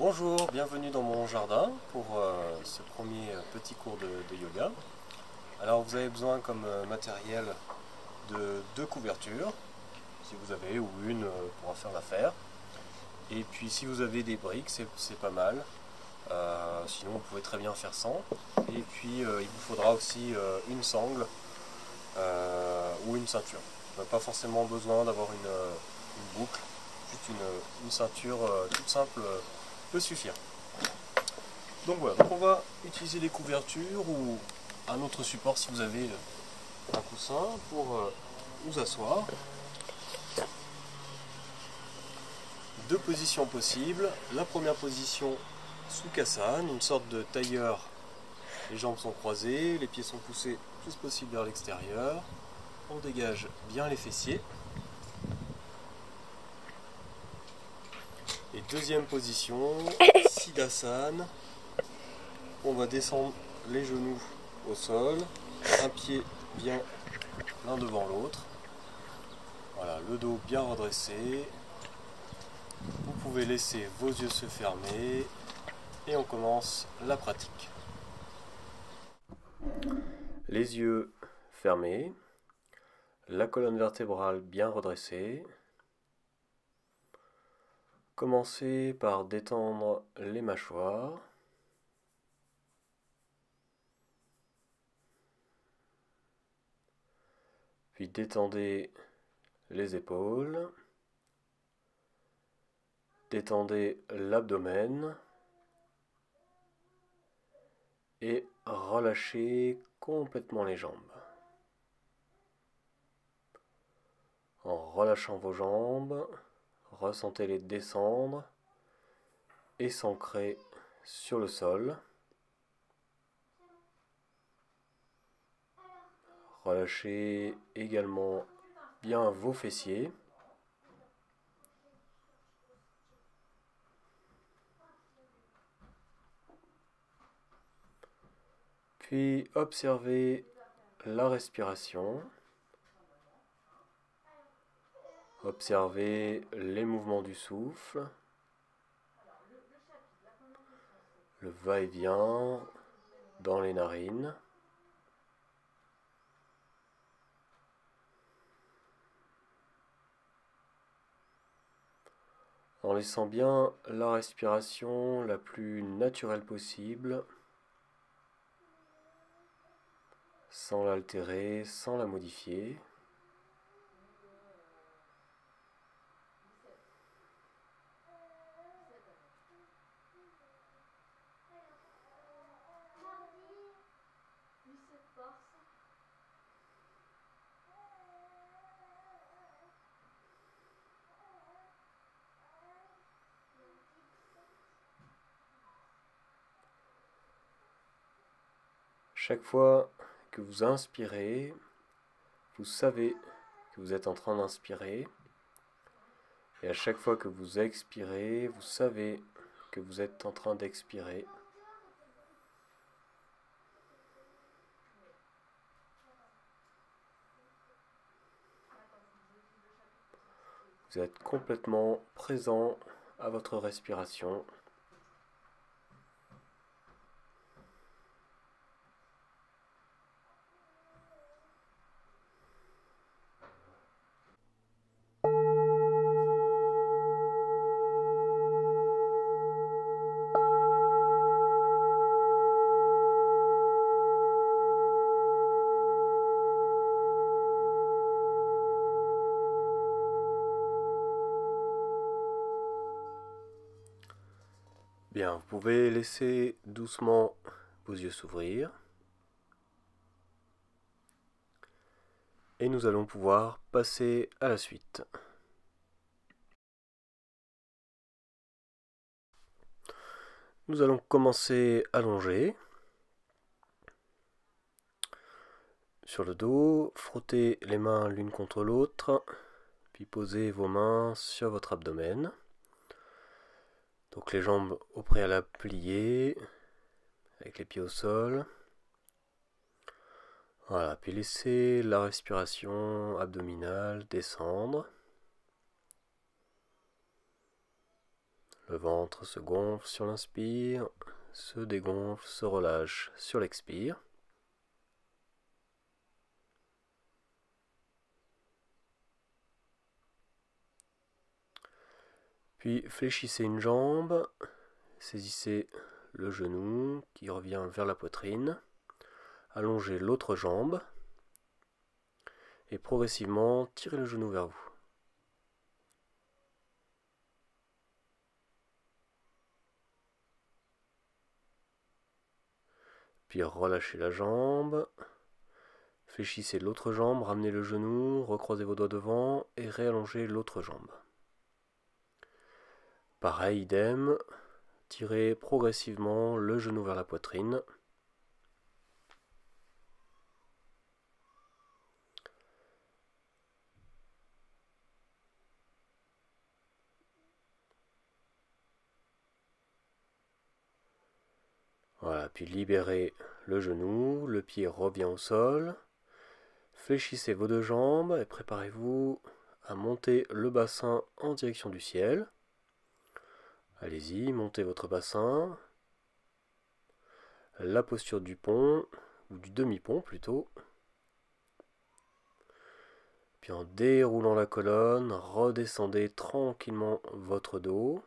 Bonjour, bienvenue dans mon jardin pour ce premier petit cours de yoga. Alors vous avez besoin comme matériel de deux couvertures, si vous avez, ou une pourra faire l'affaire. Et puis si vous avez des briques, c'est pas mal. Sinon vous pouvez très bien faire sans. Et puis il vous faudra aussi une sangle ou une ceinture. Vous n'avez pas forcément besoin d'avoir une boucle, juste une ceinture toute simple peut suffire. Donc voilà, donc on va utiliser des couvertures ou un autre support si vous avez un coussin pour nous asseoir. Deux positions possibles. La première position, Sukhasana, une sorte de tailleur. Les jambes sont croisées, les pieds sont poussés le plus possible vers l'extérieur. On dégage bien les fessiers. Et deuxième position, Siddhasana. On va descendre les genoux au sol, un pied bien l'un devant l'autre. Voilà, le dos bien redressé. Vous pouvez laisser vos yeux se fermer et on commence la pratique. Les yeux fermés, la colonne vertébrale bien redressée. Commencez par détendre les mâchoires. Puis détendez les épaules. Détendez l'abdomen. Et relâchez complètement les jambes. En relâchant vos jambes, ressentez-les descendre et s'ancrer sur le sol. Relâchez également bien vos fessiers. Puis observez la respiration. Observez les mouvements du souffle. Le va-et-vient dans les narines. En laissant bien la respiration la plus naturelle possible, sans l'altérer, sans la modifier. Chaque fois que vous inspirez, vous savez que vous êtes en train d'inspirer. Et à chaque fois que vous expirez, vous savez que vous êtes en train d'expirer. Vous êtes complètement présent à votre respiration. Bien, vous pouvez laisser doucement vos yeux s'ouvrir. Et nous allons pouvoir passer à la suite. Nous allons commencer allongé. Sur le dos, frottez les mains l'une contre l'autre, puis posez vos mains sur votre abdomen. Donc les jambes au préalable pliées, avec les pieds au sol. Voilà, puis laissez la respiration abdominale descendre. Le ventre se gonfle sur l'inspire, se dégonfle, se relâche sur l'expire. Puis fléchissez une jambe, saisissez le genou qui revient vers la poitrine, allongez l'autre jambe et progressivement tirez le genou vers vous. Puis relâchez la jambe, fléchissez l'autre jambe, ramenez le genou, recroisez vos doigts devant et réallongez l'autre jambe. Pareil, idem, tirez progressivement le genou vers la poitrine. Voilà, puis libérez le genou, le pied revient au sol. Fléchissez vos deux jambes et préparez-vous à monter le bassin en direction du ciel. Allez-y, montez votre bassin. La posture du pont, ou du demi-pont plutôt. Puis en déroulant la colonne, redescendez tranquillement votre dos.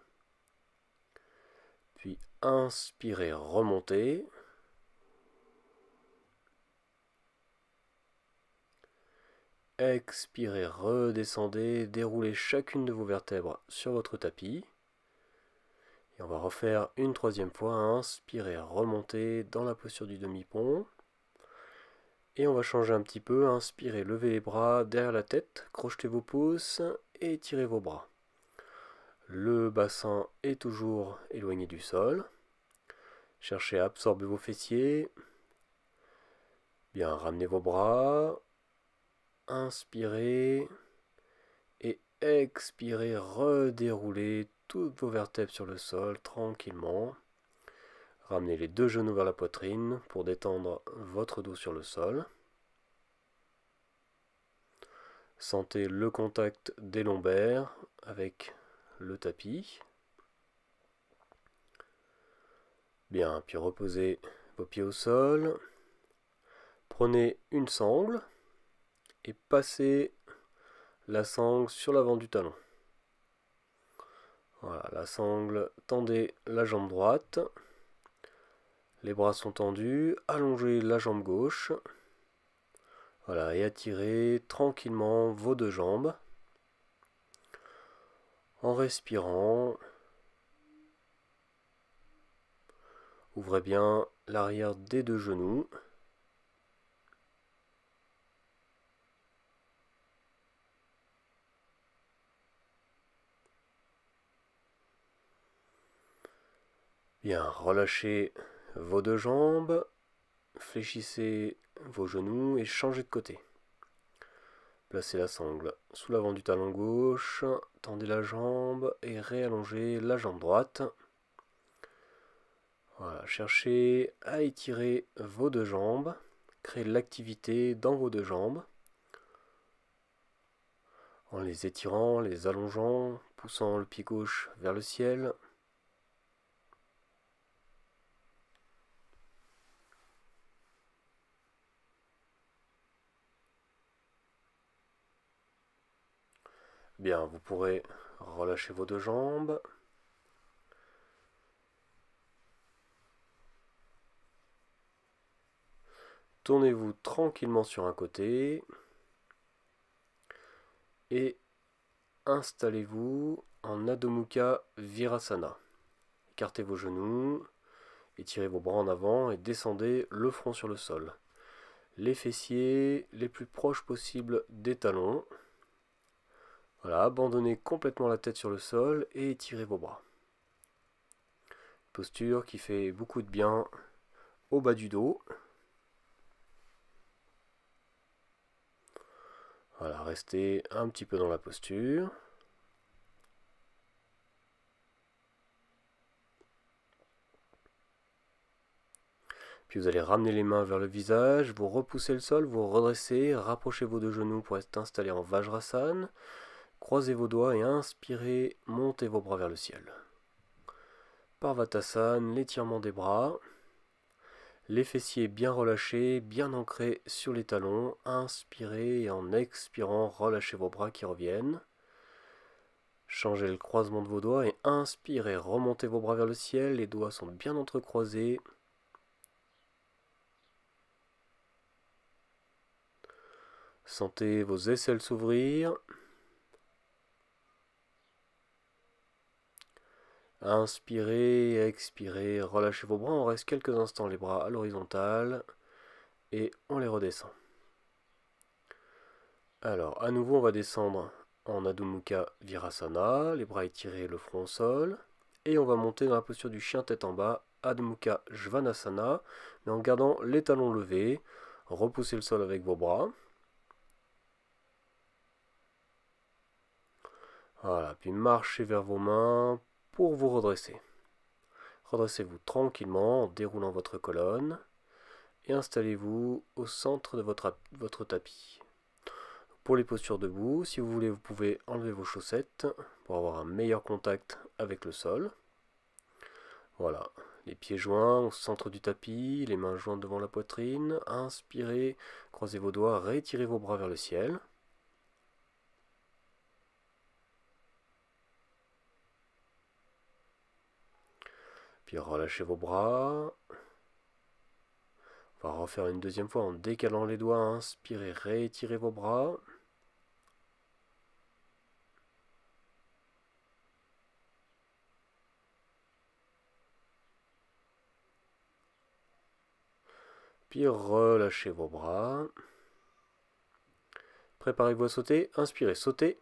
Puis inspirez, remontez. Expirez, redescendez, déroulez chacune de vos vertèbres sur votre tapis. Et on va refaire une troisième fois. Inspirez, remontez dans la posture du demi-pont. Et on va changer un petit peu. Inspirez, levez les bras derrière la tête, crochetez vos pouces et tirez vos bras. Le bassin est toujours éloigné du sol. Cherchez à absorber vos fessiers. Bien, ramenez vos bras. Inspirez. Et expirez, redéroulez toutes vos vertèbres sur le sol tranquillement. Ramenez les deux genoux vers la poitrine pour détendre votre dos sur le sol. Sentez le contact des lombaires avec le tapis. Bien, puis reposez vos pieds au sol. Prenez une sangle et passez la sangle sur l'avant du talon. Voilà, la sangle, tendez la jambe droite. Les bras sont tendus, allongez la jambe gauche. Voilà, et attirez tranquillement vos deux jambes. En respirant, ouvrez bien l'arrière des deux genoux. Bien, relâchez vos deux jambes, fléchissez vos genoux et changez de côté. Placez la sangle sous l'avant du talon gauche, tendez la jambe et réallongez la jambe droite. Voilà, cherchez à étirer vos deux jambes, créez de l'activité dans vos deux jambes. En les étirant, les allongeant, poussant le pied gauche vers le ciel. Bien, vous pourrez relâcher vos deux jambes. Tournez-vous tranquillement sur un côté. Et installez-vous en Adho Mukha Virasana. Écartez vos genoux, étirez vos bras en avant et descendez le front sur le sol. Les fessiers les plus proches possible des talons. Voilà, abandonnez complètement la tête sur le sol et étirez vos bras. Posture qui fait beaucoup de bien au bas du dos. Voilà, restez un petit peu dans la posture. Puis vous allez ramener les mains vers le visage, vous repoussez le sol, vous redressez, rapprochez vos deux genoux pour être installé en Vajrasana. Croisez vos doigts et inspirez, montez vos bras vers le ciel. Parvatasana, l'étirement des bras. Les fessiers bien relâchés, bien ancrés sur les talons. Inspirez et en expirant, relâchez vos bras qui reviennent. Changez le croisement de vos doigts et inspirez, remontez vos bras vers le ciel. Les doigts sont bien entrecroisés. Sentez vos aisselles s'ouvrir. Inspirez, expirez, relâchez vos bras. On reste quelques instants les bras à l'horizontale et on les redescend. Alors, à nouveau, on va descendre en Adho Mukha Virasana, les bras étirés, le front au sol. Et on va monter dans la posture du chien tête en bas, Adho Mukha Svanasana, mais en gardant les talons levés. Repoussez le sol avec vos bras. Voilà, puis marchez vers vos mains pour vous redresser. Redressez-vous tranquillement en déroulant votre colonne et installez-vous au centre de votre tapis. Pour les postures debout, si vous voulez, vous pouvez enlever vos chaussettes pour avoir un meilleur contact avec le sol. Voilà, les pieds joints au centre du tapis, les mains jointes devant la poitrine. Inspirez, croisez vos doigts, retirez vos bras vers le ciel. Puis relâchez vos bras. On va refaire une deuxième fois en décalant les doigts. Inspirez, réétirez vos bras. Puis relâchez vos bras. Préparez-vous à sauter. Inspirez, sautez.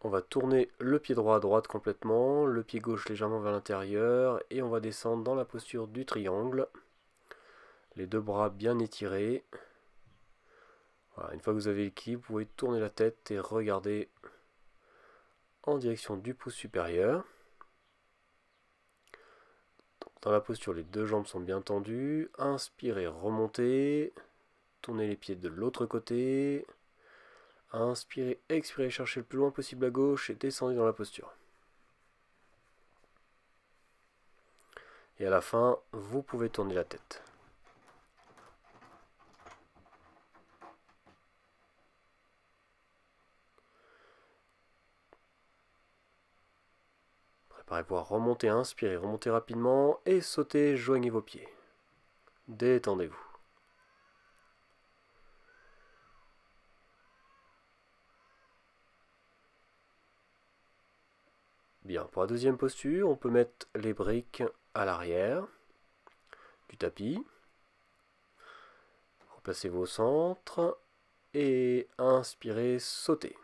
On va tourner le pied droit à droite complètement, le pied gauche légèrement vers l'intérieur et on va descendre dans la posture du triangle. Les deux bras bien étirés. Voilà, une fois que vous avez l'équilibre, vous pouvez tourner la tête et regarder en direction du pouce supérieur. Dans la posture, les deux jambes sont bien tendues. Inspirez, remontez. Tournez les pieds de l'autre côté. Inspirez, expirez, cherchez le plus loin possible à gauche et descendez dans la posture. Et à la fin, vous pouvez tourner la tête. Préparez-vous à remonter, inspirez, remontez rapidement et sautez, joignez vos pieds. Détendez-vous. Bien, pour la deuxième posture, on peut mettre les briques à l'arrière du tapis. Replacez-vous au centre et inspirez, sautez.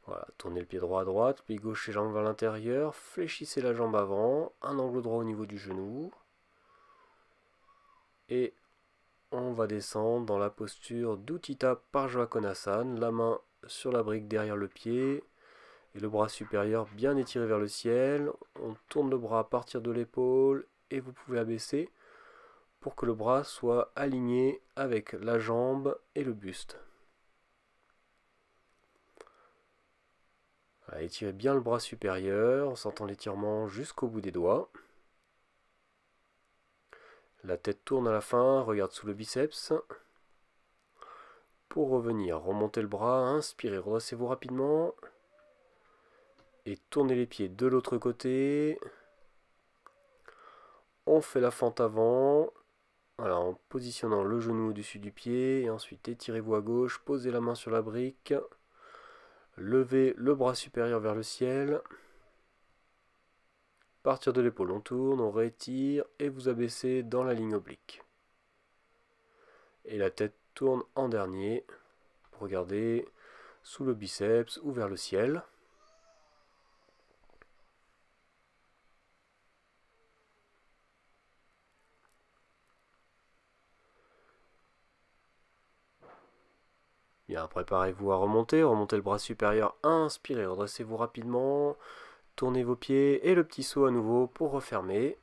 Voilà, tournez le pied droit à droite, pied gauche et jambe vers l'intérieur, fléchissez la jambe avant, un angle droit au niveau du genou. Et on va descendre dans la posture d'Uttita Parjvakonasana, la main sur la brique derrière le pied et le bras supérieur bien étiré vers le ciel. On tourne le bras à partir de l'épaule et vous pouvez abaisser pour que le bras soit aligné avec la jambe et le buste. Voilà, étirez bien le bras supérieur en sentant l'étirement jusqu'au bout des doigts. La tête tourne à la fin, regarde sous le biceps. Pour revenir, remontez le bras, inspirez, redressez-vous rapidement. Et tournez les pieds de l'autre côté. On fait la fente avant. Voilà, en positionnant le genou au-dessus du pied. Et ensuite étirez-vous à gauche, posez la main sur la brique. Levez le bras supérieur vers le ciel. À partir de l'épaule, on tourne, on rétire et vous abaissez dans la ligne oblique. Et la tête tourne en dernier. Regardez sous le biceps ou vers le ciel. Bien, préparez-vous à remonter. Remontez le bras supérieur. Inspirez, redressez-vous rapidement. Tournez vos pieds et le petit saut à nouveau pour refermer.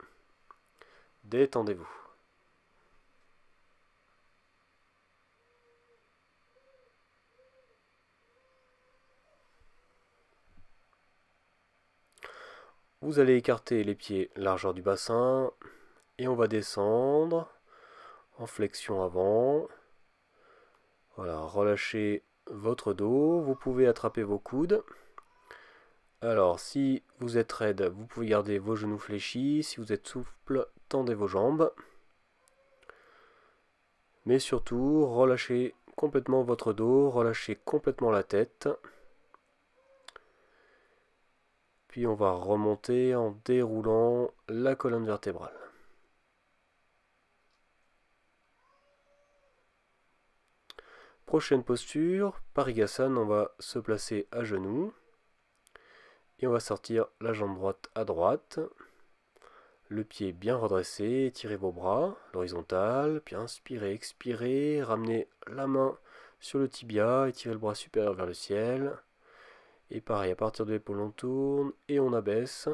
Détendez-vous. Vous allez écarter les pieds largeur du bassin et on va descendre en flexion avant. Voilà, relâchez votre dos, vous pouvez attraper vos coudes. Alors, si vous êtes raide, vous pouvez garder vos genoux fléchis. Si vous êtes souple, tendez vos jambes. Mais surtout, relâchez complètement votre dos, relâchez complètement la tête. Puis on va remonter en déroulant la colonne vertébrale. Prochaine posture, Parigasana, on va se placer à genoux. Et on va sortir la jambe droite à droite. Le pied bien redressé, étirez vos bras, l'horizontale, puis inspirez, expirez, ramenez la main sur le tibia, étirez le bras supérieur vers le ciel. Et pareil, à partir de l'épaule, on tourne et on abaisse.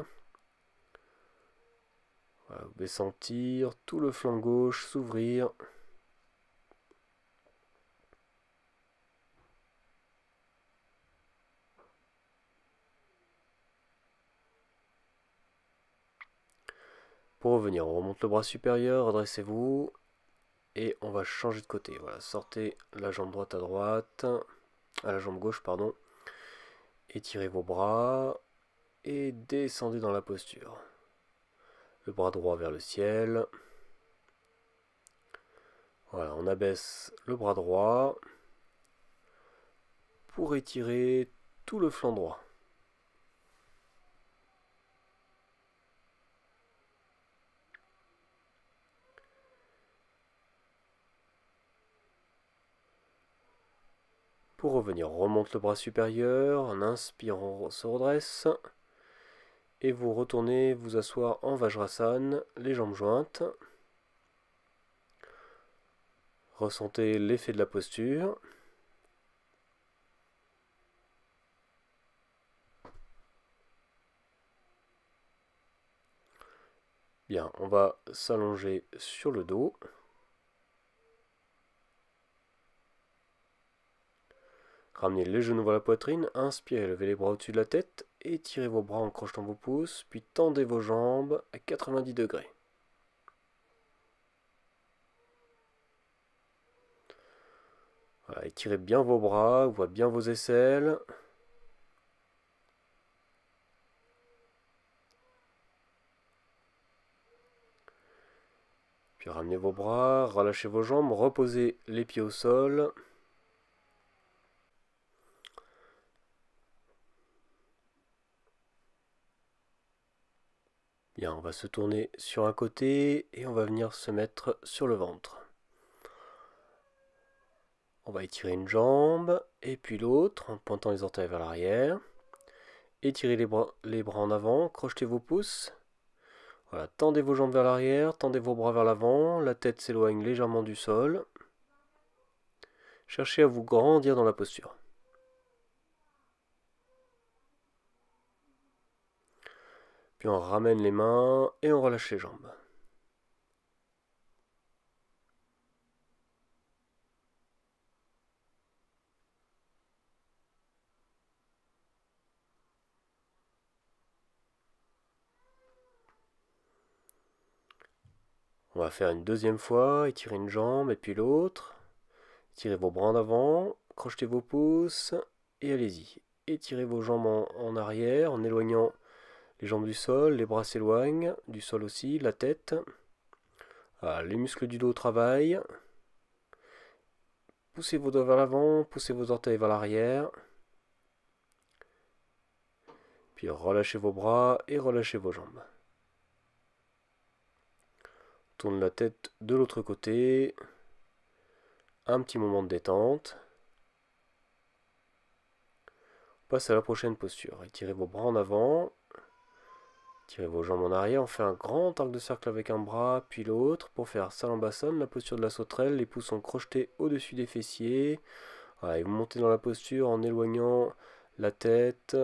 Voilà, vous pouvez sentir tout le flanc gauche s'ouvrir. Pour revenir, on remonte le bras supérieur, redressez-vous. Et on va changer de côté. Voilà, sortez la jambe droite à droite. À la jambe gauche, pardon. Étirez vos bras. Et descendez dans la posture. Le bras droit vers le ciel. Voilà, on abaisse le bras droit pour étirer tout le flanc droit. Pour revenir, on remonte le bras supérieur, en inspirant, on se redresse. Et vous retournez vous asseoir en Vajrasana, les jambes jointes. Ressentez l'effet de la posture. Bien, on va s'allonger sur le dos. Ramenez les genoux vers la poitrine, inspirez, levez les bras au-dessus de la tête, étirez vos bras en crochetant vos pouces, puis tendez vos jambes à 90 degrés. Voilà, étirez bien vos bras, ouvrez bien vos aisselles. Puis ramenez vos bras, relâchez vos jambes, reposez les pieds au sol. Bien, on va se tourner sur un côté et on va venir se mettre sur le ventre. On va étirer une jambe et puis l'autre en pointant les orteils vers l'arrière. Étirez les bras en avant, crochetez vos pouces. Voilà, tendez vos jambes vers l'arrière, tendez vos bras vers l'avant, la tête s'éloigne légèrement du sol. Cherchez à vous grandir dans la posture. Puis on ramène les mains et on relâche les jambes. On va faire une deuxième fois, étirez une jambe et puis l'autre. Étirez vos bras en avant, crochetez vos pouces et allez-y. Étirez vos jambes en arrière en éloignant les jambes du sol, les bras s'éloignent, du sol aussi, la tête. Voilà, les muscles du dos travaillent. Poussez vos doigts vers l'avant, poussez vos orteils vers l'arrière. Puis relâchez vos bras et relâchez vos jambes. Tourne la tête de l'autre côté. Un petit moment de détente. On passe à la prochaine posture. Étirez vos bras en avant. Tirez vos jambes en arrière. On fait un grand arc de cercle avec un bras, puis l'autre. Pour faire Salambasana, la posture de la sauterelle. Les pouces sont crochetés au-dessus des fessiers. Voilà, et vous montez dans la posture en éloignant la tête,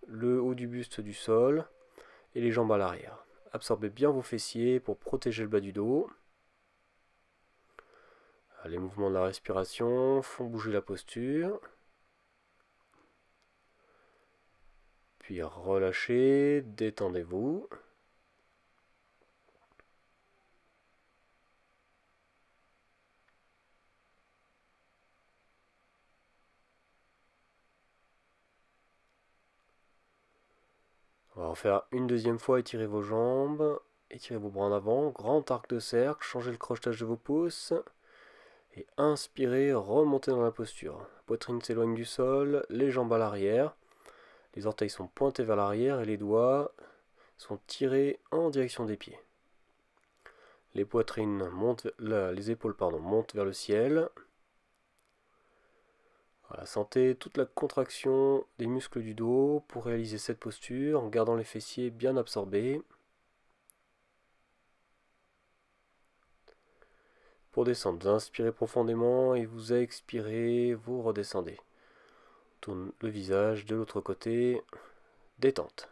le haut du buste du sol et les jambes à l'arrière. Absorbez bien vos fessiers pour protéger le bas du dos. Les mouvements de la respiration font bouger la posture. Puis relâchez, détendez-vous. On va en faire une deuxième fois, étirez vos jambes, étirez vos bras en avant, grand arc de cercle, changez le crochetage de vos pouces. Et inspirez, remontez dans la posture. La poitrine s'éloigne du sol, les jambes à l'arrière. Les orteils sont pointés vers l'arrière et les doigts sont tirés en direction des pieds. Les les épaules montent vers le ciel. Voilà, sentez toute la contraction des muscles du dos pour réaliser cette posture en gardant les fessiers bien absorbés. Pour descendre, vous inspirez profondément et vous expirez, vous redescendez. Tourne le visage de l'autre côté, détente.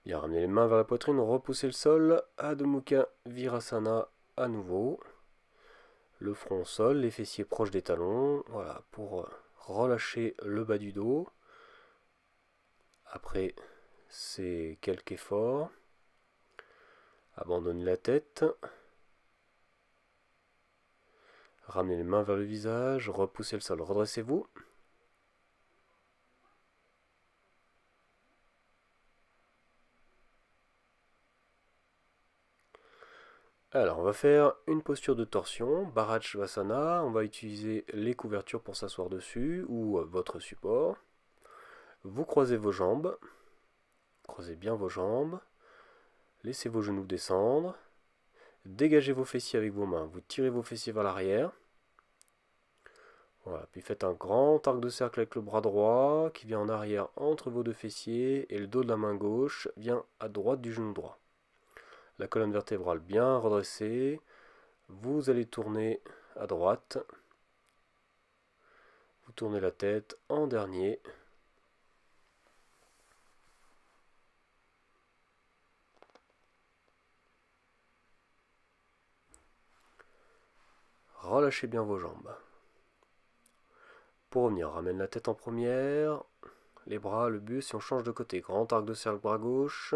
Bien, ramenez les mains vers la poitrine, repoussez le sol, Adho Mukha Virasana à nouveau. Le front au sol, les fessiers proches des talons, voilà, pour relâcher le bas du dos. Après ces quelques efforts, abandonnez la tête. Ramenez les mains vers le visage, repoussez le sol, redressez-vous. Alors, on va faire une posture de torsion, Bharajvasana. On va utiliser les couvertures pour s'asseoir dessus ou votre support. Vous croisez vos jambes, croisez bien vos jambes. Laissez vos genoux descendre. Dégagez vos fessiers avec vos mains. Vous tirez vos fessiers vers l'arrière. Voilà, puis faites un grand arc de cercle avec le bras droit qui vient en arrière entre vos deux fessiers et le dos de la main gauche vient à droite du genou droit. La colonne vertébrale bien redressée. Vous allez tourner à droite. Vous tournez la tête en dernier. Relâchez bien vos jambes. Pour revenir, ramène la tête en première. Les bras, le buste, si on change de côté. Grand arc de cercle bras gauche.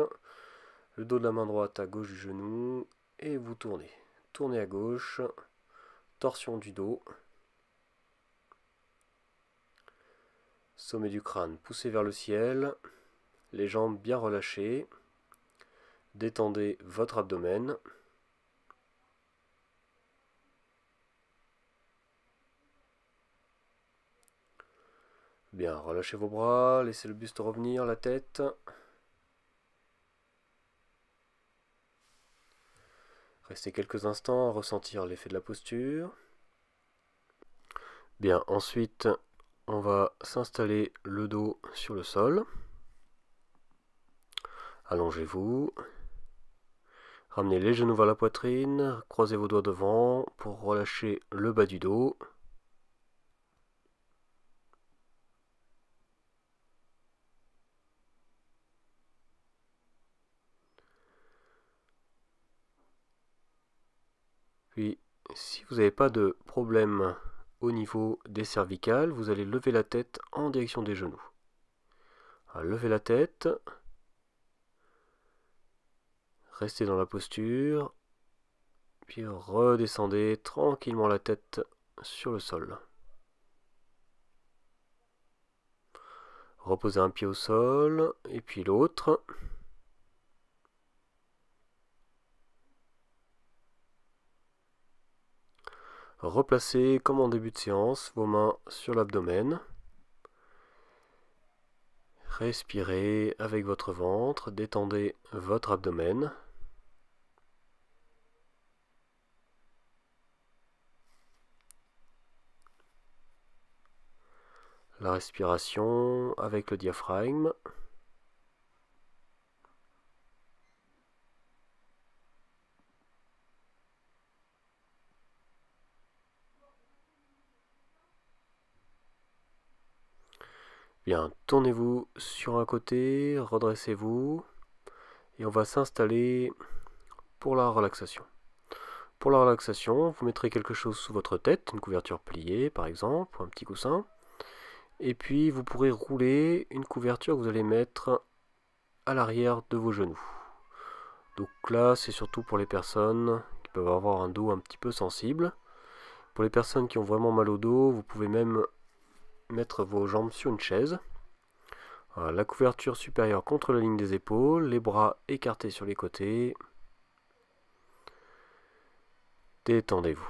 Le dos de la main droite à gauche du genou. Et vous tournez. Tournez à gauche. Torsion du dos. Sommet du crâne poussé vers le ciel. Les jambes bien relâchées. Détendez votre abdomen. Bien, relâchez vos bras, laissez le buste revenir, la tête. Restez quelques instants à ressentir l'effet de la posture. Bien, ensuite, on va s'installer le dos sur le sol. Allongez-vous. Ramenez les genoux vers la poitrine, croisez vos doigts devant pour relâcher le bas du dos. Puis, si vous n'avez pas de problème au niveau des cervicales, vous allez lever la tête en direction des genoux. Alors, levez la tête. Restez dans la posture. Puis redescendez tranquillement la tête sur le sol. Reposez un pied au sol et puis l'autre. Replacez, comme en début de séance, vos mains sur l'abdomen. Respirez avec votre ventre, détendez votre abdomen. La respiration avec le diaphragme. Bien, tournez-vous sur un côté, redressez-vous et on va s'installer pour la relaxation. Pour la relaxation, vous mettrez quelque chose sous votre tête, une couverture pliée par exemple, ou un petit coussin. Et puis vous pourrez rouler une couverture que vous allez mettre à l'arrière de vos genoux. Donc là, c'est surtout pour les personnes qui peuvent avoir un dos un petit peu sensible. Pour les personnes qui ont vraiment mal au dos, vous pouvez même mettre vos jambes sur une chaise. Voilà, la couverture supérieure contre la ligne des épaules, les bras écartés sur les côtés. Détendez-vous.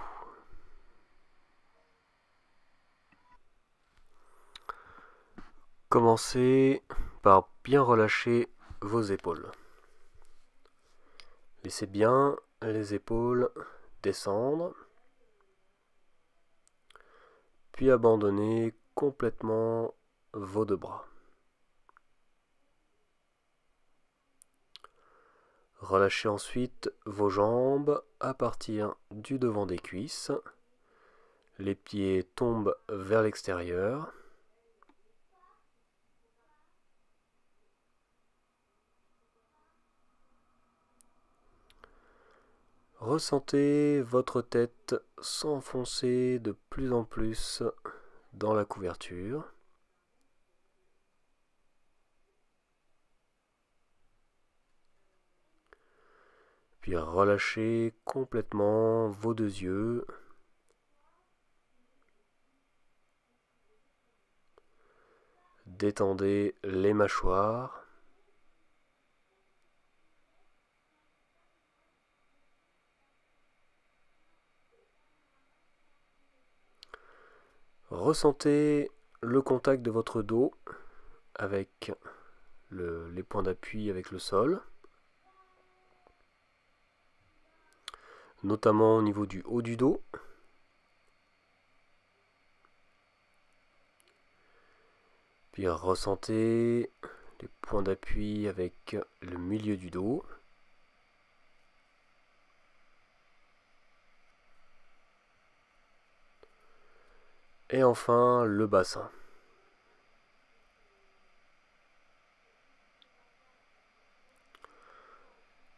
Commencez par bien relâcher vos épaules. Laissez bien les épaules descendre, puis abandonnez complètement vos deux bras. Relâchez ensuite vos jambes à partir du devant des cuisses. Les pieds tombent vers l'extérieur. Ressentez votre tête s'enfoncer de plus en plus dans la couverture. Puis relâchez complètement vos deux yeux. Détendez les mâchoires. Ressentez le contact de votre dos avec les points d'appui avec le sol, notamment au niveau du haut du dos. Puis ressentez les points d'appui avec le milieu du dos. Et enfin le bassin.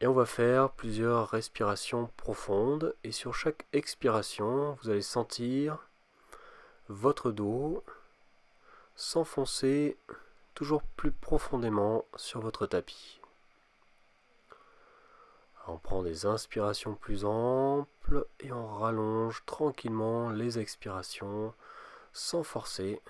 Et on va faire plusieurs respirations profondes. Et sur chaque expiration, vous allez sentir votre dos s'enfoncer toujours plus profondément sur votre tapis. On prend des inspirations plus amples et on rallonge tranquillement les expirations sans forcer.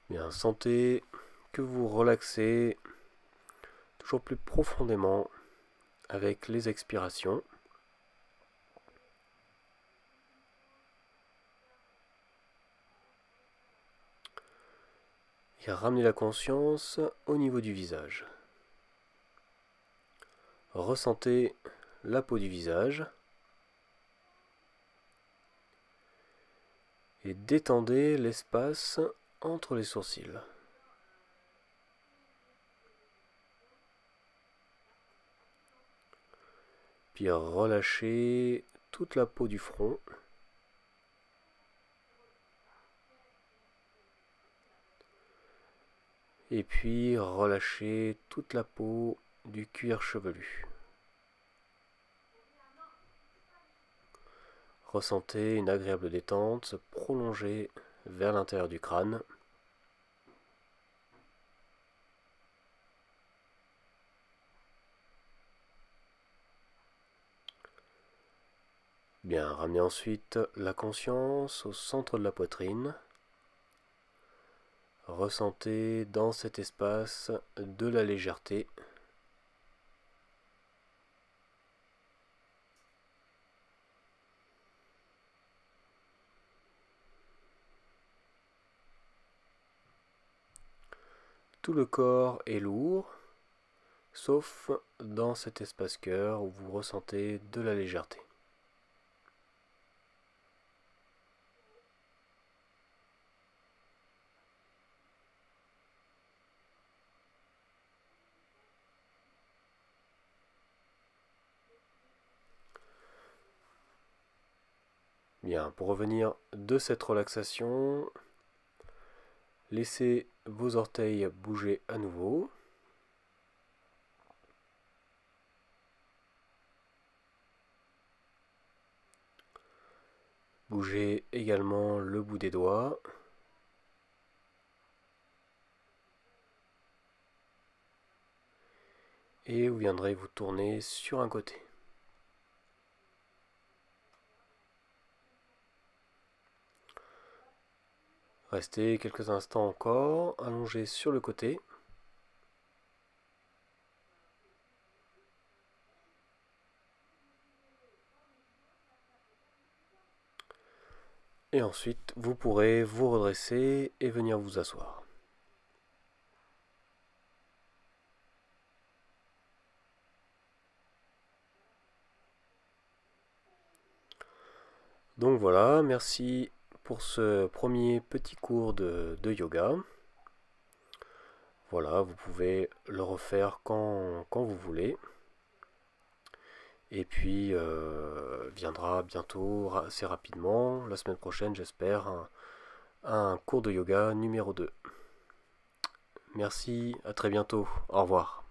Bien, sentez que vous relaxez toujours plus profondément avec les expirations. Et ramenez la conscience au niveau du visage. Ressentez la peau du visage. Et détendez l'espace entre les sourcils. Puis relâchez toute la peau du front. Et puis relâchez toute la peau du cuir chevelu. Ressentez une agréable détente se prolonger vers l'intérieur du crâne. Bien, ramenez ensuite la conscience au centre de la poitrine. Ressentez dans cet espace de la légèreté. Tout le corps est lourd, sauf dans cet espace cœur où vous ressentez de la légèreté. Bien, pour revenir de cette relaxation, laissez vos orteils bouger à nouveau. Bougez également le bout des doigts. Et vous viendrez vous tourner sur un côté. Restez quelques instants encore, allongé sur le côté. Et ensuite, vous pourrez vous redresser et venir vous asseoir. Donc voilà, merci pour ce premier petit cours de yoga. Voilà, vous pouvez le refaire quand vous voulez. Et puis viendra bientôt, assez rapidement, la semaine prochaine j'espère, un cours de yoga numéro 2. Merci, à très bientôt, au revoir.